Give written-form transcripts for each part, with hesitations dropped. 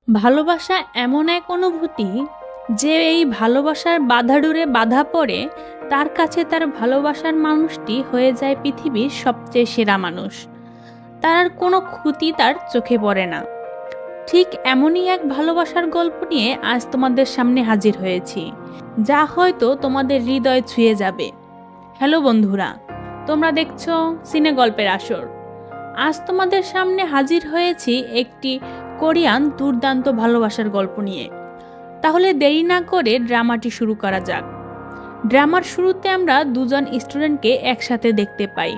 ভালোবাসা এমন এক অনুভূতি যে এই ভালোবাসার বাঁধাডোরে বাঁধা পড়ে তার কাছে তার ভালোবাসার মানুষটি হয়ে যায় পৃথিবীর সবচেয়ে সেরা মানুষ। তার আর কোনো ক্ষতি তার চোখে পড়ে না। ঠিক এমনই এক ভালোবাসার গল্প নিয়ে আজ তোমাদের সামনে হাজির হয়েছি, যা হয়তো তোমাদের হৃদয় ছুঁয়ে যাবে। হ্যালো বন্ধুরা, তোমরা দেখছো সিনে গল্পের আসর। আজ তোমাদের সামনে হাজির হয়েছি একটি কোরিয়ান দুর্দান্ত ভালোবাসার গল্প নিয়ে। তাহলে দেরি না করে ড্রামাটি শুরু করা যাক। ড্রামার শুরুতে আমরা দুজন স্টুডেন্টকে একসাথে দেখতে পাই,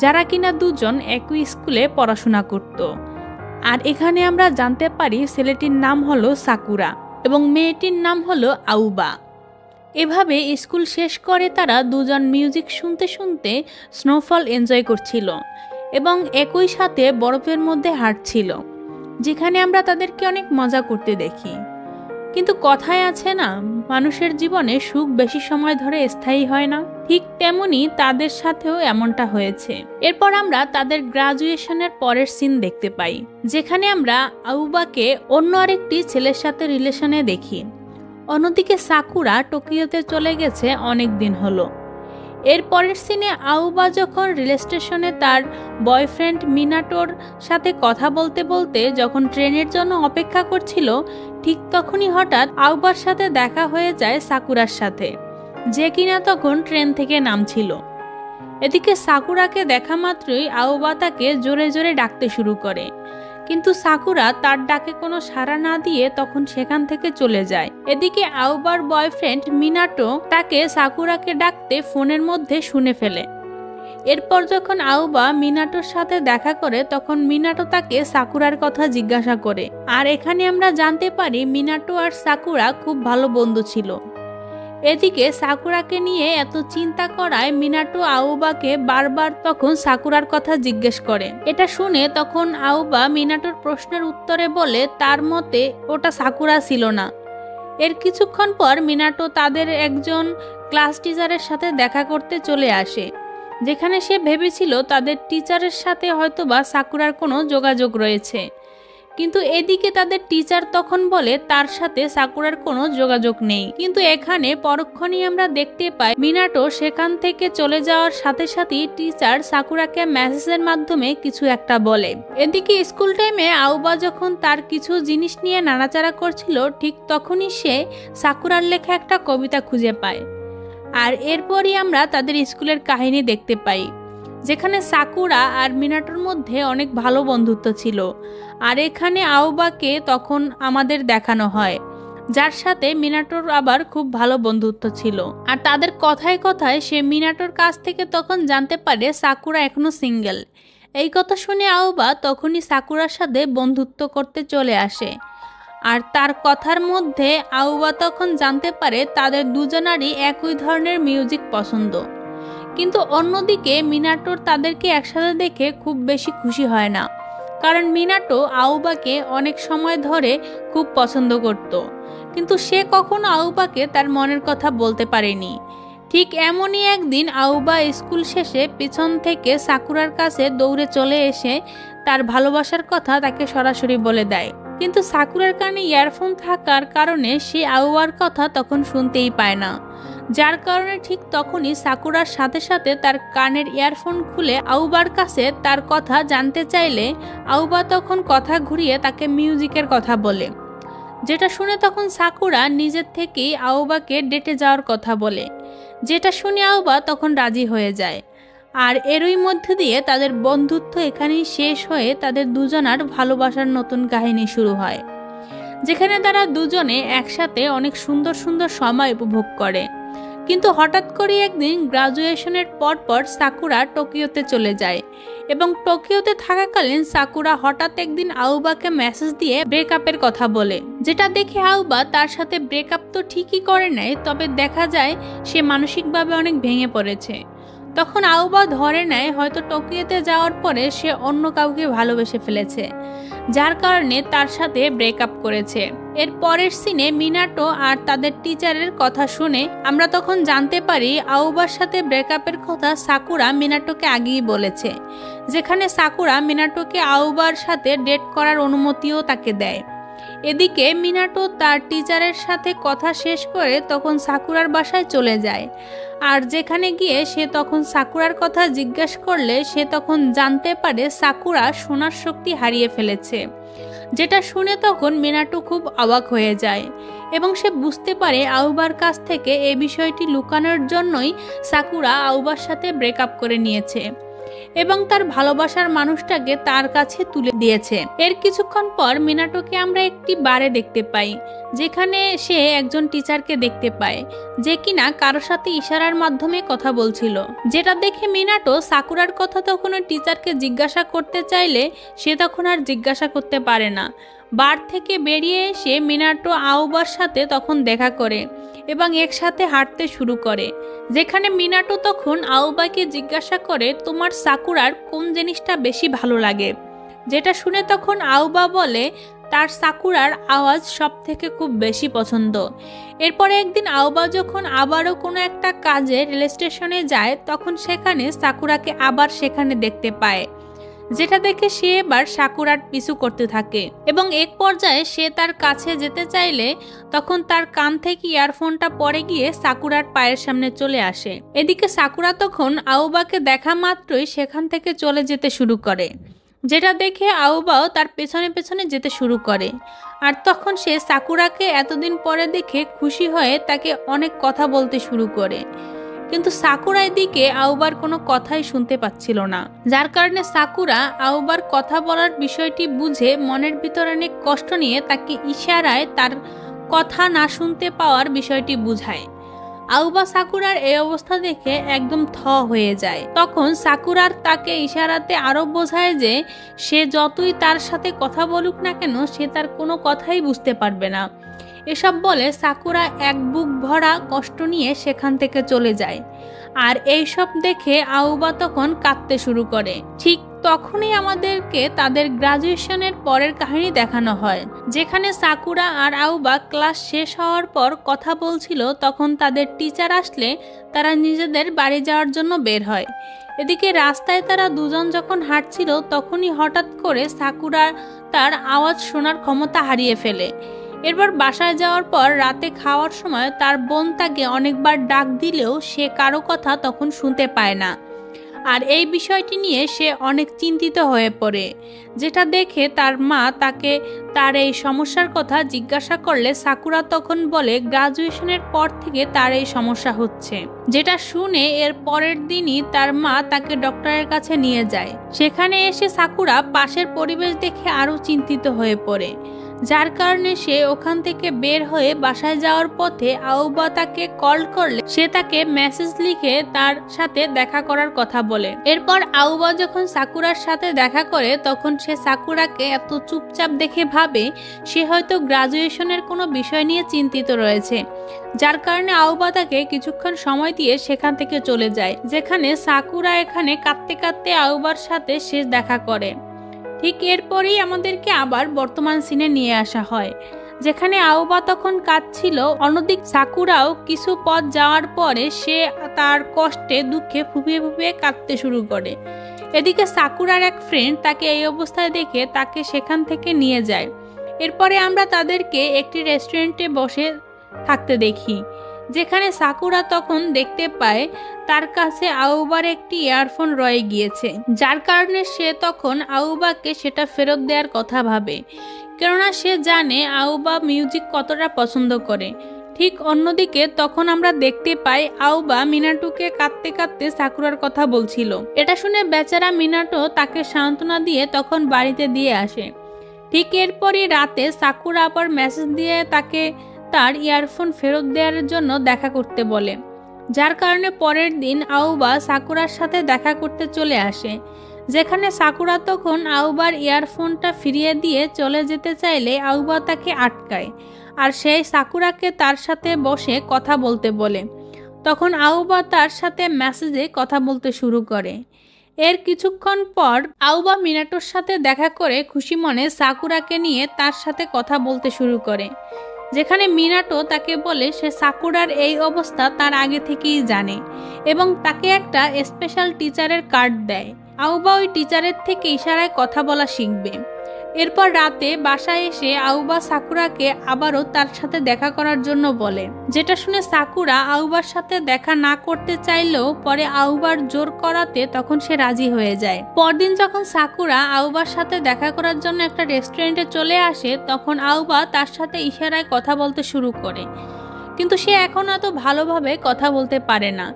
যারা কিনা দুজন একই স্কুলে পড়াশোনা করত। আর এখানে আমরা জানতে পারি ছেলেটির নাম হলো সাকুরা এবং মেয়েটির নাম হলো আউবা। এভাবে স্কুল শেষ করে তারা দুজন মিউজিক শুনতে শুনতে স্নোফল এনজয় করছিল এবং একই সাথে বরফের মধ্যে হাঁটছিল, যেখানে আমরা তাদেরকে অনেক মজা করতে দেখি। কিন্তু কথায় আছে না, মানুষের জীবনে সুখ বেশি সময় ধরে স্থায়ী হয় না। ঠিক তেমনি তাদের সাথেও এমনটা হয়েছে। এরপর আমরা তাদের গ্রাজুয়েশনের পরের সিন দেখতে পাই, যেখানে আমরা আউবাকে অন্য আরেকটি ছেলের সাথে রিলেশনে দেখি। অন্যদিকে সাকুরা টোকিওতে চলে গেছে অনেক দিন হলো। এর পরের সিনে আউবা যখন রেল স্টেশনে তার বয়ফ্রেন্ড মিনাটোর সাথে কথা বলতে বলতে যখন ট্রেনের জন্য অপেক্ষা করছিল, ঠিক তখনই হঠাৎ আউবার সাথে দেখা হয়ে যায় সাকুরার সাথে, যে কিনা তখন ট্রেন থেকে নামছিল। এদিকে সাকুরাকে দেখা মাত্রই আউবা তাকে জোরে জোরে ডাকতে শুরু করে, কিন্তু সাকুরা তার ডাকে কোনো সাড়া না দিয়ে তখন সেখান থেকে চলে যায়। এদিকে আউবার বয়ফ্রেন্ড মিনাটো তাকে সাকুরাকে ডাকতে ফোনের মধ্যে শুনে ফেলে। এরপর যখন আউবা মিনাটোর সাথে দেখা করে, তখন মিনাটো তাকে সাকুরার কথা জিজ্ঞাসা করে। আর এখানে আমরা জানতে পারি মিনাটো আর সাকুরা খুব ভালো বন্ধু ছিল। এদিকে সাকুরাকে নিয়ে এত চিন্তা করায় মিনাটো আউবাকে বারবার তখন সাকুরার কথা জিজ্ঞেস করে। এটা শুনে তখন আউবা মিনাটোর প্রশ্নের উত্তরে বলে তার মতে ওটা সাকুরা ছিল না। এর কিছুক্ষণ পর মিনাটো তাদের একজন ক্লাস টিচারের সাথে দেখা করতে চলে আসে, যেখানে সে ভেবেছিল তাদের টিচারের সাথে হয়তোবা সাকুরার কোনো যোগাযোগ রয়েছে। কিন্তু এদিকে তাদের টিচার তখন বলে তার সাথে সাকুরার কোনো যোগাযোগ নেই। কিন্তু এখানে পরক্ষণেই আমরা দেখতে পাই মিনাটো সেখান থেকে চলে যাওয়ার সাথে সাথেই টিচার সাকুরাকে মেসেজের মাধ্যমে কিছু একটা বলে। এদিকে স্কুল টাইমে আউবা যখন তার কিছু জিনিস নিয়ে নাড়াচাড়া করছিল, ঠিক তখনই সে সাকুরার লেখা একটা কবিতা খুঁজে পায়। আর এরপরই আমরা তাদের স্কুলের কাহিনী দেখতে পাই, যেখানে সাকুরা আর মিনাটোর মধ্যে অনেক ভালো বন্ধুত্ব ছিল। আর এখানে আউবাকে তখন আমাদের দেখানো হয়, যার সাথে মিনাটোর আবার খুব ভালো বন্ধুত্ব ছিল। আর তাদের কথায় কথায় সে মিনাটোর কাছ থেকে তখন জানতে পারে সাকুরা এখনো সিঙ্গেল। এই কথা শুনে আউবা তখনই সাকুরার সাথে বন্ধুত্ব করতে চলে আসে। আর তার কথার মধ্যে আউবা তখন জানতে পারে তাদের দুজনারই একই ধরনের মিউজিক পছন্দ। কিন্তু অন্যদিকে মিনাটোর তাদেরকে একসাথে দেখে খুব বেশি খুশি হয় না, কারণ মিনাটো আউবাকে অনেক সময় ধরে খুব পছন্দ করত, কিন্তু সে কখনো আউবাকে তার মনের কথা বলতে পারেনি। ঠিক এমনই একদিন আউবা স্কুল শেষে পিছন থেকে সাকুরার কাছে দৌড়ে চলে এসে তার ভালোবাসার কথা তাকে সরাসরি বলে দেয়। কিন্তু সাকুরার কানে ইয়ারফোন থাকার কারণে সে আউবার কথা তখন শুনতেই পায় না, যার কারণে ঠিক তখনই সাকুরার সাথে সাথে তার কানের ইয়ারফোন খুলে আউবার কাছে তার কথা জানতে চাইলে আউবা তখন কথা ঘুরিয়ে তাকে মিউজিকের কথা বলে, যেটা শুনে তখন সাকুরা নিজের থেকেই আউবাকে ডেটে যাওয়ার কথা বলে, যেটা শুনে আউবা তখন রাজি হয়ে যায়। আর এরই মধ্যে দিয়ে তাদের বন্ধুত্ব এখানেই শেষ হয়ে তাদের দুজনার ভালোবাসার নতুন কাহিনী শুরু হয়, যেখানে তারা দুজনে একসাথে অনেক সুন্দর সুন্দর সময় উপভোগ করে। কিন্তু হঠাৎ করে একদিন গ্রাজুয়েশনের পর সাকুরা টোকিওতে চলে যায় এবং টোকিওতে থাকাকালীন সাকুরা হঠাৎ একদিন আউবাকে মেসেজ দিয়ে ব্রেকআপের কথা বলে, যেটা দেখে আউবা তার সাথে ব্রেকআপ তো ঠিকই করে নেয়, তবে দেখা যায় সে মানসিকভাবে অনেক ভেঙে পড়েছে। তখন আউবা ধরে নেয় হয়তো টোকিওতে যাওয়ার পরে সে অন্য কাউকে ভালোবেসে ফেলেছে, যার কারণে তার সাথে ব্রেকআপ করেছে। এর পরের সিনে মিনাটো আর তাদের টিচারের কথা শুনে আমরা তখন জানতে পারি আউবার সাথে ব্রেকআপের কথা সাকুরা মিনাটোকে আগেই বলেছে, যেখানে সাকুরা মিনাটোকে আউবার সাথে ডেট করার অনুমতিও তাকে দেয়। এদিকে মিনাটো তার টিচারের সাথে কথা শেষ করে তখন সাকুরার বাসায় চলে যায়। আর যেখানে গিয়ে সে তখন সাকুরার কথা জিজ্ঞাসা করলে সে তখন জানতে পারে সাকুরা শোনার শক্তি হারিয়ে ফেলেছে। যেটা শুনে তখন মিনাটো খুব অবাক হয়ে যায় এবং সে বুঝতে পারে আউবার কাছ থেকে এই বিষয়টি লুকানোর জন্যই সাকুরা আউবার সাথে ব্রেকআপ করে নিয়েছে এবং তার ভালোবাসার মানুষটাকে তার কাছে তুলে দিয়েছে। এর কিছুক্ষণ পর মিনাটোকে আমরা একটি বারে দেখতে পাই, যেখানে সে একজন টিচারকে দেখতে পায় যে কিনা কারোর সাথে ইশারার মাধ্যমে কথা বলছিল। যেটা দেখে মিনাটো সাকুরার কথা তখন ওই টিচারকে জিজ্ঞাসা করতে চাইলে সে তখন আর জিজ্ঞাসা করতে পারে না। বার থেকে বেরিয়ে এসে মিনাটো আউবার সাথে তখন দেখা করে এবং একসাথে হাঁটতে শুরু করে, যেখানে মিনাটো তখন আউবাকে জিজ্ঞাসা করে তোমার সাকুরার কোন জিনিসটা বেশি ভালো লাগে। যেটা শুনে তখন আউবা বলে তার সাকুরার আওয়াজ সব থেকে খুব বেশি পছন্দ। এরপরে একদিন আউবা যখন আবারও কোনো একটা কাজে রেল স্টেশনে যায় তখন সেখানে সাকুরাকে আবার সেখানে দেখতে পায়, যেটা দেখে সে এবার সাকুরার পিছু করতে থাকে এবং এক পর্যায়ে সে তার কাছে যেতে চাইলে তখন তার কান থেকে ইয়ারফোনটা পড়ে গিয়ে সাকুরার পায়ের সামনে চলে আসে। এদিকে সাকুরা তখন আউবাকে দেখা মাত্রই সেখান থেকে চলে যেতে শুরু করে, যেটা দেখে আউবাও তার পেছনে পেছনে যেতে শুরু করে। আর তখন সে সাকুরাকে এতদিন পরে দেখে খুশি হয়ে তাকে অনেক কথা বলতে শুরু করে, কিন্তু সাকুরা এদিকে আউবার কোনো কথাই শুনতে পাচ্ছিল না, যার কারণে সাকুরা আউবার কথা বলার বিষয়টি বুঝে মনের ভিতরে অনেক কষ্ট নিয়ে তাকে ইশারায় তার কথা না শুনতে পাওয়ার বিষয়টি বুঝায়। আউবা সাকুরার এই অবস্থা দেখে একদম থ হয়ে যায়। তখন সাকুরার তাকে ইশারাতে আরো বোঝায় যে সে যতই তার সাথে কথা বলুক না কেন সে তার কোনো কথাই বুঝতে পারবে না। এসব বলে সাকুরা এক বুক ভরা কষ্ট নিয়ে সেখান থেকে চলে যায়। আর এইসব দেখে আউবা তখন কাঁদতে শুরু করে। ঠিক তখনই আমাদেরকে তাদের গ্রাজুয়েশনের পরের কাহিনী দেখানো হয়, যেখানে সাকুরা আর আউবা ক্লাস শেষ হওয়ার পর কথা বলছিল। তখন তাদের টিচার আসলে তারা নিজেদের বাড়ি যাওয়ার জন্য বের হয়। এদিকে রাস্তায় তারা দুজন যখন হাঁটছিল তখনই হঠাৎ করে সাকুরা তার আওয়াজ শোনার ক্ষমতা হারিয়ে ফেলে। এরপর বাসায় যাওয়ার পর রাতে খাওয়ার সময় তার বোন তাকে অনেকবার ডাক দিলেও সে কারো কথা তখন শুনতে পায় না। আর এই বিষয়টি নিয়ে সে অনেক চিন্তিত হয়ে পড়ে, যেটা দেখে তার মা তাকে তার এই সমস্যার কথা জিজ্ঞাসা করলে সাকুরা তখন বলে গ্রাজুয়েশনের পর থেকে তার এই সমস্যা হচ্ছে। যেটা শুনে এর পরের দিনই তার মা তাকে ডক্টরের কাছে নিয়ে যায়। সেখানে এসে সাকুরা পাশের পরিবেশ দেখে আরো চিন্তিত হয়ে পড়ে, যার কারণে সে ওখান থেকে বের হয়ে বাসায় যাওয়ার পথে আউবা তাকে কল করলে সে তাকে মেসেজ লিখে তার সাথে দেখা করার কথা বলে। এরপর আউবা যখন সাকুরার সাথে দেখা করে তখন সে সাকুরাকে এত চুপচাপ দেখে ভাবে সে হয়তো গ্রাজুয়েশনের কোনো বিষয় নিয়ে চিন্তিত রয়েছে, যার কারণে আউবা তাকে কিছুক্ষণ সময় দিয়ে সেখান থেকে চলে যায়। যেখানে সাকুরা এখানে কাঁদতে কাঁদতে আউবার সাথে সে দেখা করে। ঠিক এরপরেই আমাদেরকে আবার বর্তমান সিনে নিয়ে আসা হয়, যেখানে আউবা তখন কাঁদছিল। অন্যদিক সাকুরাও কিছু পথ যাওয়ার পরে সে তার কষ্টে দুঃখে ফুপিয়ে ফুপিয়ে কাঁদতে শুরু করে। এদিকে সাকুরার এক ফ্রেন্ড তাকে এই অবস্থায় দেখে তাকে সেখান থেকে নিয়ে যায়। এরপরে আমরা তাদেরকে একটি রেস্টুরেন্টে বসে থাকতে দেখি, যেখানে সাকুরা তখন দেখতে পায় তার কাছে আউবার একটি ইয়ারফোন রয়ে গিয়েছে, যার কারণে সে তখন আউবাকে সেটা ফেরত দেওয়ার কথা ভাবে, কেননা সে জানে আউবা মিউজিক কতটা পছন্দ করে। ঠিক অন্যদিকে তখন আমরা দেখতে পাই আউবা মিনাটোকে কাঁদতে কাঁদতে সাকুরার কথা বলছিল। এটা শুনে বেচারা মিনাটো তাকে সান্ত্বনা দিয়ে তখন বাড়িতে দিয়ে আসে। ঠিক এরপরই রাতে সাকুরা আবার মেসেজ দিয়ে তাকে তার ইয়ারফোন ফেরত দেওয়ার জন্য দেখা করতে বলে, যার কারণে পরের দিন আউবা সাকুরার সাথে দেখা করতে চলে আসে। যেখানে সাকুরা তখন আউবার ইয়ারফোনটা ফিরিয়ে দিয়ে চলে যেতে চাইলে আউবা তাকে আটকায় আর সেই সাকুরাকে তার সাথে বসে কথা বলতে বলে। তখন আউবা তার সাথে মেসেজে কথা বলতে শুরু করে। এর কিছুক্ষণ পর আউবা মিনাটোর সাথে দেখা করে খুশি মনে সাকুরাকে নিয়ে তার সাথে কথা বলতে শুরু করে, যেখানে মিনাটো তাকে বলে সে সাকুরার এই অবস্থা তার আগে থেকেই জানে এবং তাকে একটা স্পেশাল টিচারের কার্ড দেয়। আউবা ওই টিচারের থেকে ইশারায় কথা বলা শিখবে। এরপর রাতে বাসায় এসে আউবা সাকুরাকে আবারও তার সাথে দেখা করার জন্য বলে, যেটা শুনে সাকুরা আউবার সাথে দেখা না করতে চাইলেও পরে আউবার জোর করাতে তখন সে রাজি হয়ে যায়। পরদিন যখন সাকুরা আউবার সাথে দেখা করার জন্য একটা রেস্টুরেন্টে চলে আসে, তখন আউবা তার সাথে ইশারায় কথা বলতে শুরু করে, কিন্তু সে এখন এত ভালোভাবে কথা বলতে পারে না।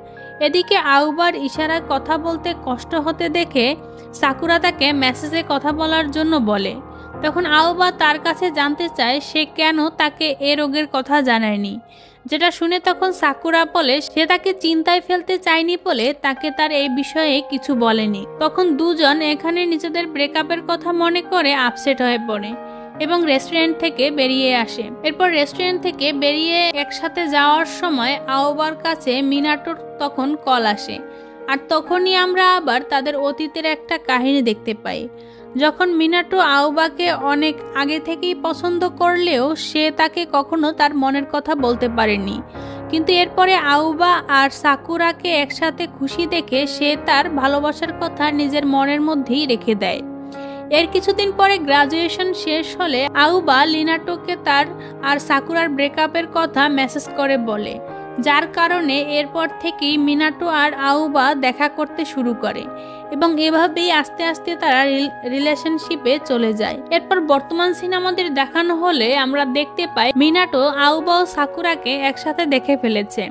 এদিকে আউবার ইশারায় কথা বলতে কষ্ট হতে দেখে সাকুরা তাকে মেসেজে কথা বলার জন্য বলে। তখন আউবা তার কাছে জানতে চায় সে কেন তাকে এ রোগের কথা জানায়নি, যেটা শুনে তখন সাকুরা বলে সে তাকে চিন্তায় ফেলতে চায়নি বলে তাকে তার এই বিষয়ে কিছু বলেনি। তখন দুজন এখানে নিজেদের ব্রেকআপের কথা মনে করে আপসেট হয়ে পড়ে এবং রেস্টুরেন্ট থেকে বেরিয়ে আসে। এরপর রেস্টুরেন্ট থেকে বেরিয়ে একসাথে যাওয়ার সময় আউবার কাছে মিনাটোর তখন কল আসে, আর তখনই আমরা আবার তাদের অতীতের একটা কাহিনী দেখতে পাই। যখন মিনাটো আউবাকে অনেক আগে থেকেই পছন্দ করলেও সে তাকে কখনো তার মনের কথা বলতে পারেনি, কিন্তু এরপরে আউবা আর সাকুরাকে একসাথে খুশি দেখে সে তার ভালোবাসার কথা নিজের মনের মধ্যেই রেখে দেয়। এর কিছুদিন পরে গ্রাজুয়েশন শেষ হলে আউবা লিনাটোকে তার আর সাকুরার ব্রেকআপের কথা মেসেজ করে বলে, যার কারণে এরপর থেকেই মিনাটো আর আউবা দেখা করতে শুরু করে এবং এভাবেই আস্তে আস্তে তারা রিলেশনশিপে চলে যায়। এরপর বর্তমান সিন আমাদের দেখানো হলে আমরা দেখতে পাই মিনাটো আউবা ও সাকুরাকে একসাথে দেখে ফেলেছে।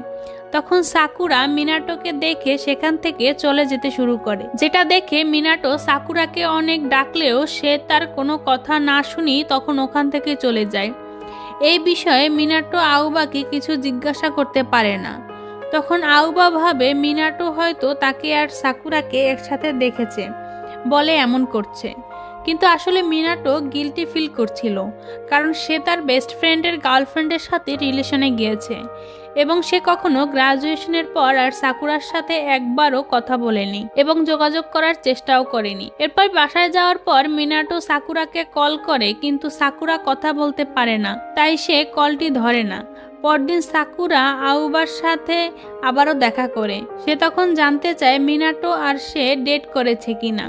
তখন সাকুরা মিনাটোকে দেখে সেখান থেকে চলে যেতে শুরু করে, যেটা দেখে মিনাটো সাকুরাকে অনেক ডাকলেও সে তার কোনো কথা না শুনি তখন ওখান থেকে চলে যায়। এই বিষয়ে মিনাটো আউবাকে কিছু জিজ্ঞাসা করতে পারে না। তখন আউবা ভাবে মিনাটো হয়তো তাকে আর সাকুরাকে একসাথে দেখেছে বলে এমন করছে, কিন্তু আসলে মিনাটো গিল্টি ফিল করছিল, কারণ সে তার বেস্ট ফ্রেন্ডের গার্লফ্রেন্ডের সাথে রিলেশনে গিয়েছে এবং সে কখনো গ্রাজুয়েশনের পর আর সাকুরার সাথে একবারও কথা বলেনি এবং যোগাযোগ করার চেষ্টাও করেনি। এরপর বাসায় যাওয়ার পর মিনাটো সাকুরাকে কল করে, কিন্তু সাকুরা কথা বলতে পারে না, তাই সে কলটি ধরে না। পরদিন সাকুরা আউবার সাথে আবারও দেখা করে। সে তখন জানতে চায় মিনাটো আর সে ডেট করেছে কিনা।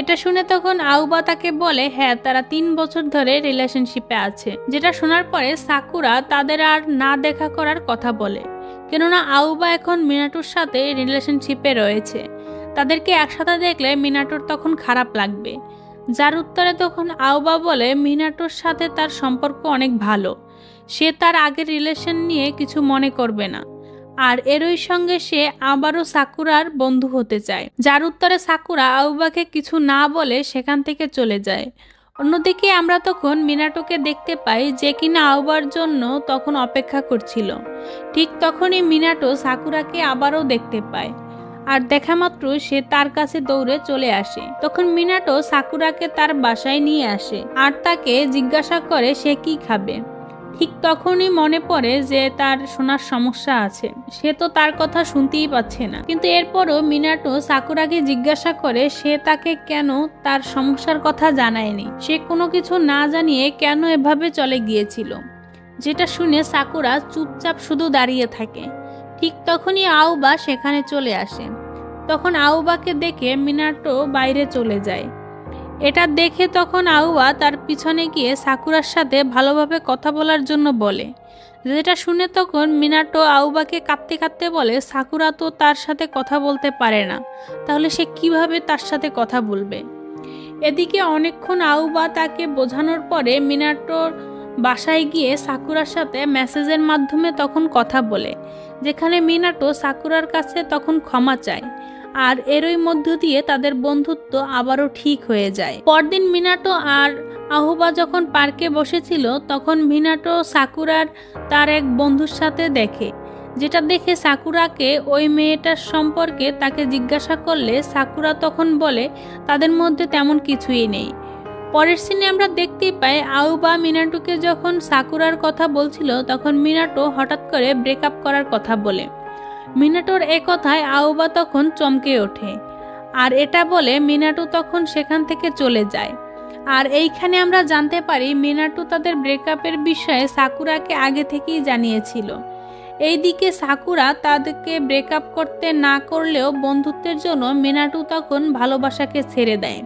এটা শুনে তখন আউবা তাকে বলে হ্যাঁ, তারা 3 বছর ধরে রিলেশনশিপে আছে। যেটা শোনার পরে সাকুরা তাদের আর না দেখা করার কথা বলে, কেননা আউবা এখন মিনাটোর সাথে রিলেশনশিপে রয়েছে। তাদেরকে একসাথে দেখলে মিনাটোর তখন খারাপ লাগবে, যার উত্তরে তখন আউবা বলে মিনাটোর সাথে তার সম্পর্ক অনেক ভালো, সে তার আগের রিলেশন নিয়ে কিছু মনে করবে না, আর এরই সঙ্গে সে আবারও সাকুরার বন্ধু হতে চায়। যার উত্তরে সাকুরা আউবাকে কিছু না বলে সেখান থেকে চলে যায়। অন্যদিকে আমরা তখন মিনাটোকে দেখতে পাই যে কিনা আউবার জন্য তখন অপেক্ষা করছিল। ঠিক তখনই মিনাটো সাকুরাকে আবারও দেখতে পায়, আর দেখা মাত্র সে তার কাছে দৌড়ে চলে আসে। তখন মিনাটো সাকুরাকে তার বাসায় নিয়ে আসে আর তাকে জিজ্ঞাসা করে সে কি খাবে। ঠিক তখনই মনে পড়ে যে তার শোনার সমস্যা আছে, সে তো তার কথা শুনতেই পাচ্ছে না। কিন্তু এরপরও মিনাটো সাকুরাকে জিজ্ঞাসা করে সে তাকে কেন তার সমস্যার কথা জানায়নি, সে কোনো কিছু না জানিয়ে কেন এভাবে চলে গিয়েছিল। যেটা শুনে সাকুরা চুপচাপ শুধু দাঁড়িয়ে থাকে। ঠিক তখনই আউবা সেখানে চলে আসে। তখন আউবাকে দেখে মিনাটো বাইরে চলে যায়। এটা দেখে তখন আউবা তার পিছনে গিয়ে সাকুরার সাথে ভালোভাবে কথা বলার জন্য বলে, যেটা শুনে তখন মিনাটো আউবাকে কাঁদতে কাঁদতে বলে সাকুরা তো তার সাথে কথা বলতে পারে না, তাহলে সে কিভাবে তার সাথে কথা বলবে। এদিকে অনেকক্ষণ আউবা তাকে বোঝানোর পরে মিনাটোর বাসায় গিয়ে সাকুরার সাথে মেসেজের মাধ্যমে তখন কথা বলে, যেখানে মিনাটো সাকুরার কাছে তখন ক্ষমা চায়, আর এরই মধ্য দিয়ে তাদের বন্ধুত্ব আবারও ঠিক হয়ে যায়। পরদিন মিনাটো আর আহুবা যখন পার্কে বসেছিল তখন মিনাটো সাকুরার তার এক বন্ধুর সাথে দেখে, যেটা দেখে সাকুরাকে ওই মেয়েটার সম্পর্কে তাকে জিজ্ঞাসা করলে সাকুরা তখন বলে তাদের মধ্যে তেমন কিছুই নেই। পরের সিনে আমরা দেখতে পাই আউবা মিনাটোকে যখন সাকুরার কথা বলছিল তখন মিনাটো হঠাৎ করে ব্রেকআপ করার কথা বলে। মিনাটোর এ কথায় আউবা তখন চমকে ওঠে, আর এটা বলে মিনাটো তখন সেখান থেকে চলে যায়। আর এইখানে আমরা জানতে পারি মিনাটো তাদের ব্রেকআপের বিষয়ে সাকুরাকে আগে থেকেই জানিয়েছিল। এইদিকে সাকুরা তাদেরকে ব্রেকআপ করতে না করলেও বন্ধুত্বের জন্য মিনাটো তখন ভালোবাসাকে ছেড়ে দেয়,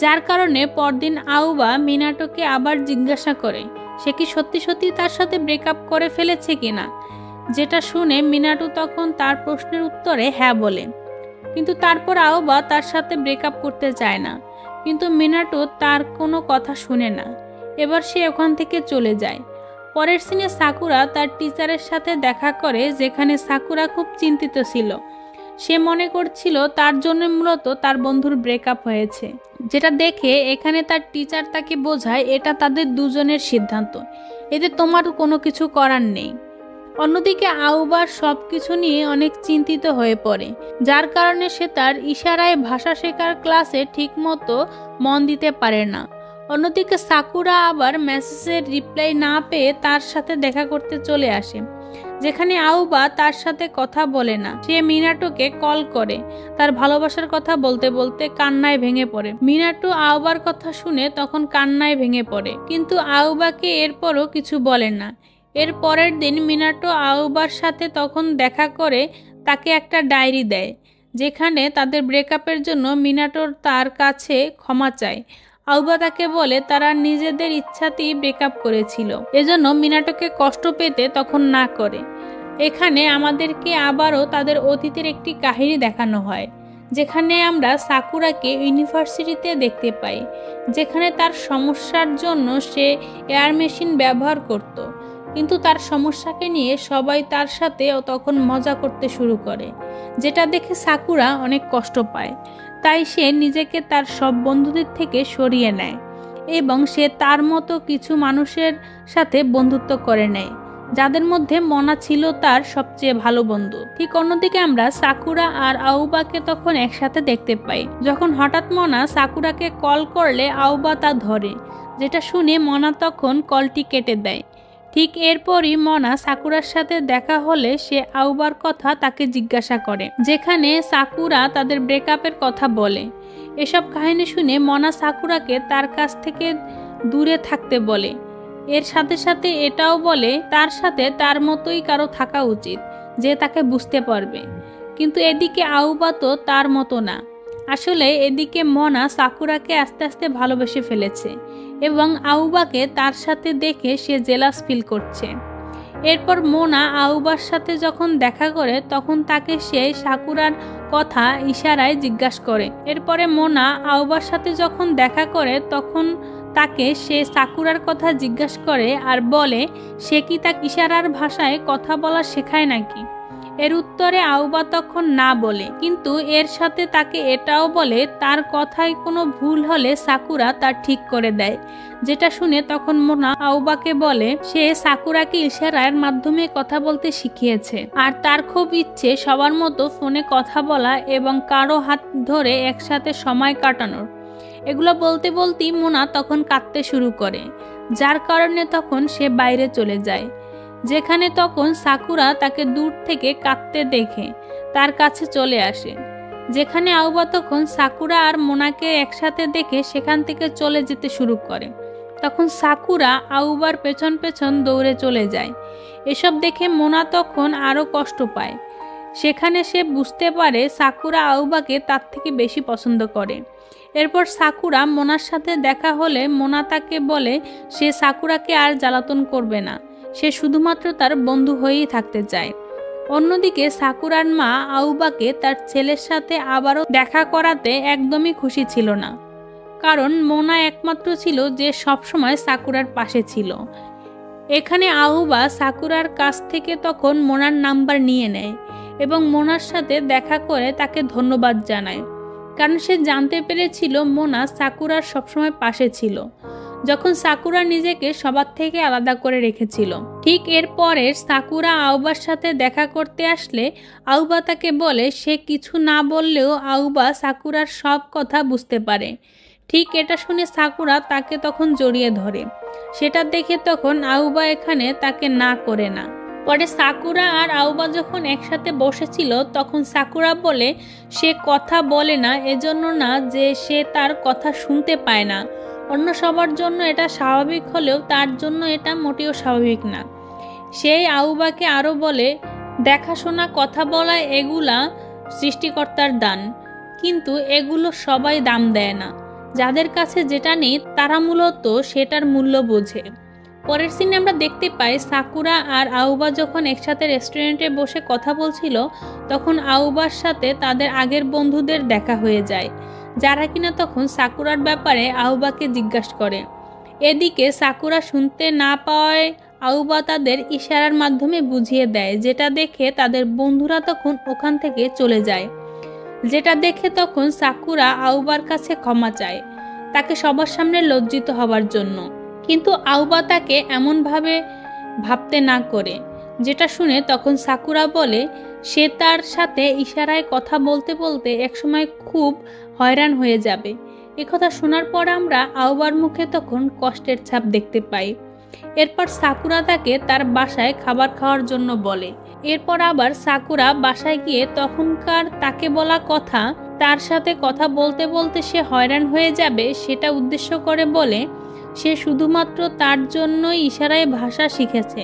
যার কারণে পরদিন আউবা মিনাটোকে আবার জিজ্ঞাসা করে সে কি সত্যি সত্যি তার সাথে ব্রেকআপ করে ফেলেছে কিনা, যেটা শুনে মিনাটো তখন তার প্রশ্নের উত্তরে হ্যাঁ বলে। কিন্তু তারপর আউবা তার সাথে ব্রেকআপ করতে চায় না, কিন্তু মিনাটো তার কোনো কথা শুনে না। এবার সে ওখান থেকে চলে যায়। পরের সিনে সাকুরা তার টিচারের সাথে দেখা করে, যেখানে সাকুরা খুব চিন্তিত ছিল। সে মনে করছিল তার জন্য মূলত তার বন্ধুর ব্রেকআপ হয়েছে, যেটা দেখে এখানে তার টিচার তাকে বোঝায় এটা তাদের দুজনের সিদ্ধান্ত, এতে তোমার কোনো কিছু করার নেই। অন্যদিকে আউবার সব কিছু নিয়ে অনেক চিন্তিত হয়ে পড়ে, যার কারণে সে তার ইশারায় ভাষা শেখার ক্লাসে ঠিকমতো মন দিতে পারে না। অন্যদিকে সাকুরা আবার মেসেজের রিপ্লাই না পেয়ে তার সাথে দেখা করতে চলে আসে, যেখানে আউবা তার সাথে কথা বলে না। সে মিনাটোকে কল করে তার ভালোবাসার কথা বলতে বলতে কান্নায় ভেঙে পড়ে। মিনাটো আউবার কথা শুনে তখন কান্নায় ভেঙে পড়ে, কিন্তু আউবাকে এরপরও কিছু বলে না। এর পরের দিন মিনাটো আউবার সাথে তখন দেখা করে তাকে একটা ডায়েরি দেয়, যেখানে তাদের ব্রেকআপের জন্য মিনাটোর তার কাছে ক্ষমা চায়। আউবা তাকে বলে তারা নিজেদের ইচ্ছাতেই ব্রেকআপ করেছিল, এজন্য মিনাটোকে কষ্ট পেতে তখন না করে। এখানে আমাদেরকে আবারও তাদের অতীতের একটি কাহিনী দেখানো হয়, যেখানে আমরা সাকুরাকে ইউনিভার্সিটিতে দেখতে পাই, যেখানে তার সমস্যার জন্য সে এয়ার মেশিন ব্যবহার করত, কিন্তু তার সমস্যাকে নিয়ে সবাই তার সাথে তখন মজা করতে শুরু করে, যেটা দেখে সাকুরা অনেক কষ্ট পায়। তাই সে নিজেকে তার সব বন্ধুদের থেকে সরিয়ে নেয় এবং সে তার মতো কিছু মানুষের সাথে বন্ধুত্ব করে নেয়, যাদের মধ্যে মনা ছিল তার সবচেয়ে ভালো বন্ধু। ঠিক অন্যদিকে আমরা সাকুরা আর আউবাকে তখন একসাথে দেখতে পাই, যখন হঠাৎ মনা সাকুরাকে কল করলে আউবা তা ধরে, যেটা শুনে মনা তখন কলটি কেটে দেয়। ঠিক এরপরই মনা সাকুরার সাথে দেখা হলে সে আউবার কথা তাকে জিজ্ঞাসা করে, যেখানে সাকুরা তাদের ব্রেকআপের কথা বলে। এসব কাহিনী শুনে মনা সাকুরাকে তার কাছ থেকে দূরে থাকতে বলে। এর সাথে সাথে এটাও বলে তার সাথে তার মতোই কারো থাকা উচিত, যে তাকে বুঝতে পারবে। কিন্তু এদিকে আউবা তো তার মতো না। আসলে এদিকে মনা সাকুরাকে আস্তে আস্তে ভালোবেসে ফেলেছে এবং আউবাকে তার সাথে দেখে সে জেলাস ফিল করছে। এরপর মোনা আউবার সাথে যখন দেখা করে তখন তাকে সে সাকুরার কথা ইশারায় জিজ্ঞাসা করে। এরপরে মোনা আউবার সাথে যখন দেখা করে তখন তাকে সে সাকুরার কথা জিজ্ঞাসা করে আর বলে সে কি তাকে ইশারার ভাষায় কথা বলা শেখায় নাকি। এর উত্তরে আউবা তখন না বলে, কিন্তু এর সাথে তাকে এটাও বলে তার কথায় কোনো ভুল হলে সাকুরা তা ঠিক করে দেয়, যেটা শুনে তখন মোনা আউবাকে বলে সে সাকুরাকে ইশারার মাধ্যমে কথা বলতে শিখিয়েছে আর তার খুব ইচ্ছে সবার মতো ফোনে কথা বলা এবং কারো হাত ধরে একসাথে সময় কাটানোর। এগুলো বলতে বলতেই মোনা তখন কাঁদতে শুরু করে, যার কারণে তখন সে বাইরে চলে যায়, যেখানে তখন সাকুরা তাকে দূর থেকে কাঁদতে দেখে তার কাছে চলে আসে, যেখানে আউবা তখন সাকুরা আর মোনাকে একসাথে দেখে সেখান থেকে চলে যেতে শুরু করে। তখন সাকুরা আউবার পেছন পেছন দৌড়ে চলে যায়। এসব দেখে মোনা তখন আরও কষ্ট পায়। সেখানে সে বুঝতে পারে সাকুরা আউবাকে তার থেকে বেশি পছন্দ করে। এরপর সাকুরা মোনার সাথে দেখা হলে মোনা তাকে বলে সে সাকুরাকে আর জ্বালাতন করবে না, সে শুধুমাত্র তার বন্ধু হয়েই থাকতে চায়। অন্যদিকে সাকুরার মা আউবাকে তার ছেলের সাথে আবারও দেখা করাতে একদমই খুশি ছিল না, কারণ মোনা একমাত্র ছিল যে সবসময় সাকুরার পাশে ছিল। এখানে আউবা সাকুরার কাছ থেকে তখন মোনার নাম্বার নিয়ে নেয় এবং মোনার সাথে দেখা করে তাকে ধন্যবাদ জানায়, কারণ সে জানতে পেরেছিল মোনা সাকুরার সবসময় পাশে ছিল যখন সাকুরা নিজেকে সবার থেকে আলাদা করে রেখেছিল। ঠিক এরপরে সাকুরা আউবার সাথে দেখা করতে আসলে আউবা তাকে বলে সে কিছু না বললেও আউবা সাকুরার সব কথা বুঝতে পারে। ঠিক এটা শুনে সাকুরা তাকে তখন জড়িয়ে ধরে, সেটা দেখে তখন আউবা এখানে তাকে না করে না। পরে সাকুরা আর আউবা যখন একসাথে বসেছিল তখন সাকুরা বলে সে কথা বলে না এজন্য না যে সে তার কথা শুনতে পায় না, অন্য সবার জন্য এটা স্বাভাবিক হলেও তার জন্য এটা মোটেও স্বাভাবিক না। সেই আউবাকে আরও বলে দেখাশোনা কথা বলা এগুলা সৃষ্টিকর্তার দান, কিন্তু এগুলো সবাই দাম দেয় না, যাদের কাছে যেটা নেই তারা মূলত সেটার মূল্য বোঝে। পরের সিনে আমরা দেখতে পাই সাকুরা আর আউবা যখন একসাথে রেস্টুরেন্টে বসে কথা বলছিল, তখন আউবার সাথে তাদের আগের বন্ধুদের দেখা হয়ে যায়, যারা কিনা তখন সাকুরার ব্যাপারে আউবাকে জিজ্ঞাসা করে। এদিকে সাকুরা শুনতে না পাওয়ায় আউবা তাদের ইশারার মাধ্যমে বুঝিয়ে দেয়, যেটা দেখে তাদের বন্ধুরা তখন ওখান থেকে চলে যায়। যেটা দেখে তখন সাকুরা আউবার কাছে ক্ষমা চায়, তাকে সবার সামনে লজ্জিত হওয়ার জন্য। কিন্তু আউবা তাকে এমনভাবে ভাবতে না করে, যেটা শুনে তখন সাকুরা বলে সে তার সাথে ইশারায় কথা বলতে বলতে একসময় খুব হয়রান হয়ে যাবে। একথা শোনার পর আমরা আউবার মুখে তখন কষ্টের ছাপ দেখতে পাই। এরপর সাকুরা তাকে তার বাসায় খাবার খাওয়ার জন্য বলে। এরপর আবার সাকুরা বাসায় গিয়ে তখনকার তাকে বলা কথা, তার সাথে কথা বলতে বলতে সে হয়রান হয়ে যাবে, সেটা উদ্দেশ্য করে বলে সে শুধুমাত্র তার জন্যই ইশারায় ভাষা শিখেছে,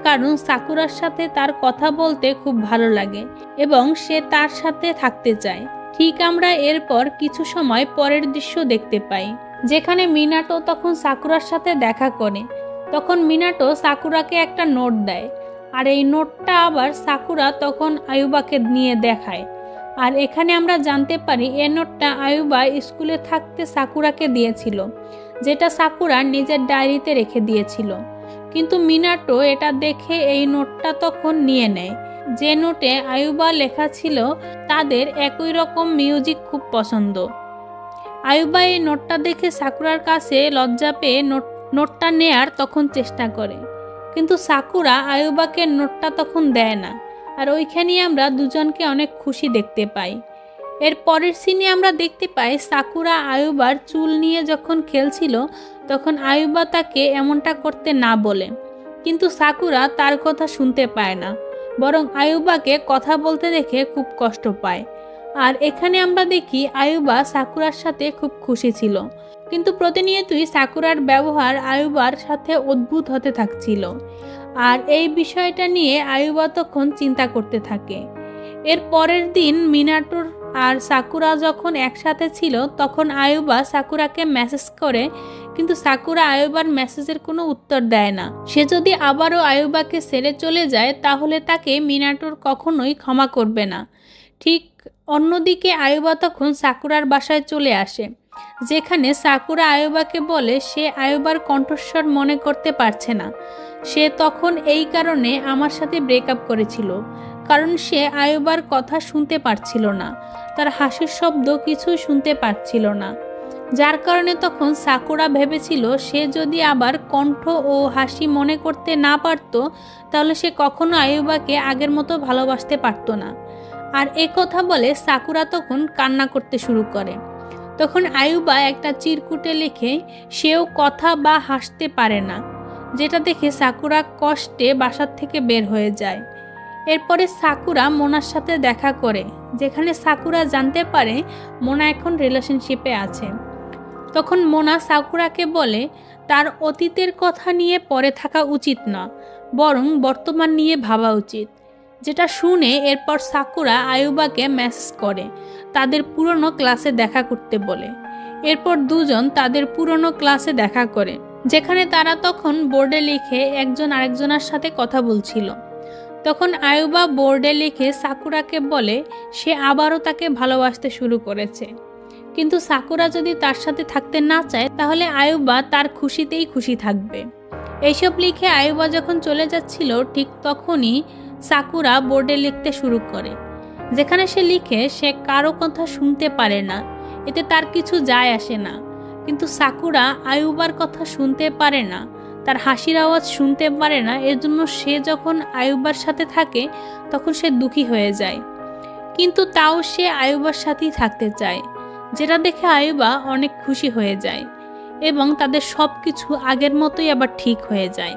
কারণ সাকুরার সাথে তার কথা বলতে খুব ভালো লাগে এবং সে তার সাথে থাকতে চায়। ঠিক আমরা এরপর কিছু সময় পরের দৃশ্য দেখতে পাই, যেখানে মিনাটো তখন সাকুরার সাথে দেখা করে। তখন মিনাটো সাকুরাকে একটা নোট দেয়, আর এই নোটটা আবার সাকুরা তখন আয়ুবাকে নিয়ে দেখায়। আর এখানে আমরা জানতে পারি এই নোটটা আয়ুবা স্কুলে থাকতে সাকুরাকে দিয়েছিল, যেটা সাকুরা নিজের ডায়েরিতে রেখে দিয়েছিল। কিন্তু মিনাটো এটা দেখে এই নোটটা তখন নিয়ে নেয়, যে নোটে আয়ুবা লেখা ছিল তাদের একই রকম মিউজিক খুব পছন্দ। আয়ুবা এই নোটটা দেখে সাকুরার কাছে লজ্জা পেয়ে নোটটা নেয়ার তখন চেষ্টা করে, কিন্তু সাকুরা আয়ুবাকে নোটটা তখন দেয় না। আর ওইখানেই আমরা দুজনকে অনেক খুশি দেখতে পাই। এর পরের সিনে আমরা দেখতে পাই সাকুরা আয়ুবার চুল নিয়ে যখন খেলছিল, তখন আয়ুবা তাকে এমনটা করতে না বলে, কিন্তু সাকুরা তার কথা শুনতে পায় না, বরং আয়ুবাকে কথা বলতে দেখে খুব কষ্ট পায়। আর এখানে আমরা দেখি আয়ুবা সাকুরার সাথে খুব খুশি ছিল, কিন্তু প্রতিনিয়তই সাকুরার ব্যবহার আয়ুবার সাথে অদ্ভুত হতে থাকছিল। আর এই বিষয়টা নিয়ে আয়ুবা তখন চিন্তা করতে থাকে। এর পরের দিন মিনাটোর আর সাকুরা যখন একসাথে ছিল, তখন আয়ুবা সাকুরাকে মেসেজ করে, কিন্তু সাকুরা আয়ুবার মেসেজের কোনো উত্তর দেয় না। সে যদি আবারও আয়ুবাকে ছেড়ে চলে যায়, তাহলে তাকে মিনাটোর কখনোই ক্ষমা করবে না। ঠিক অন্যদিকে আয়ুবা তখন সাকুরার বাসায় চলে আসে, যেখানে সাকুরা আয়ুবাকে বলে সে আয়ুবার কণ্ঠস্বর মনে করতে পারছে না। সে তখন এই কারণে আমার সাথে ব্রেকআপ করেছিল, কারণ সে আয়ুবার কথা শুনতে পারছিল না, তার হাসির শব্দ কিছুই শুনতে পারছিল না। যার কারণে তখন সাকুরা ভেবেছিল সে যদি আবার কণ্ঠ ও হাসি মনে করতে না পারত, তাহলে সে কখনো আয়ুবাকে আগের মতো ভালোবাসতে পারত না। আর এ কথা বলে সাকুরা তখন কান্না করতে শুরু করে। তখন আয়ুবা একটা চিরকুটে লিখে সেও কথা বা হাসতে পারে না, যেটা দেখে সাকুরা কষ্টে বাসার থেকে বের হয়ে যায়। এরপরে সাকুরা মোনার সাথে দেখা করে, যেখানে সাকুরা জানতে পারে মোনা এখন রিলেশনশিপে আছে। তখন মোনা সাকুরাকে বলে তার অতীতের কথা নিয়ে পরে থাকা উচিত না, বরং বর্তমান নিয়ে ভাবা উচিত। যেটা শুনে এরপর সাকুরা আয়ুবাকে মেসেজ করে তাদের পুরনো ক্লাসে দেখা করতে বলে। এরপর দুজন তাদের পুরনো ক্লাসে দেখা করে, যেখানে তারা তখন বোর্ডে লিখে একজন আরেকজনের সাথে কথা বলছিল। তখন আয়ুবা বোর্ডে লিখে সাকুরাকে বলে সে আবারও তাকে ভালোবাসতে শুরু করেছে, কিন্তু সাকুরা যদি তার সাথে থাকতে না চায়, তাহলে আয়ুবা তার খুশিতেই খুশি থাকবে। এইসব লিখে আয়ুবা যখন চলে যাচ্ছিল, ঠিক তখনই সাকুরা বোর্ডে লিখতে শুরু করে, যেখানে সে লিখে সে কারো কথা শুনতে পারে না, এতে তার কিছু যায় আসে না। কিন্তু সাকুরা আয়ুবার কথা শুনতে পারে না, তার হাসির আওয়াজ শুনতে পারে না। এর জন্য সে যখন আয়ুবার সাথে থাকে তখন সে দুঃখী হয়ে যায়, কিন্তু তাও সে আয়ুবার সাথেই থাকতে চায়, যেটা দেখে আয়ুবা অনেক খুশি হয়ে যায় এবং তাদের সব কিছু আগের মতোই আবার ঠিক হয়ে যায়।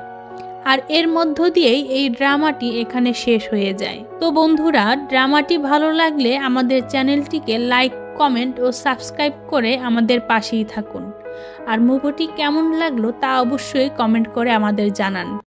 আর এর মধ্য দিয়েই এই ড্রামাটি এখানে শেষ হয়ে যায়। তো বন্ধুরা, ড্রামাটি ভালো লাগলে আমাদের চ্যানেলটিকে লাইক, কমেন্ট ও সাবস্ক্রাইব করে আমাদের পাশেই থাকুন। আর মুভিটি কেমন লাগলো তা অবশ্যই কমেন্ট করে আমাদের জানান।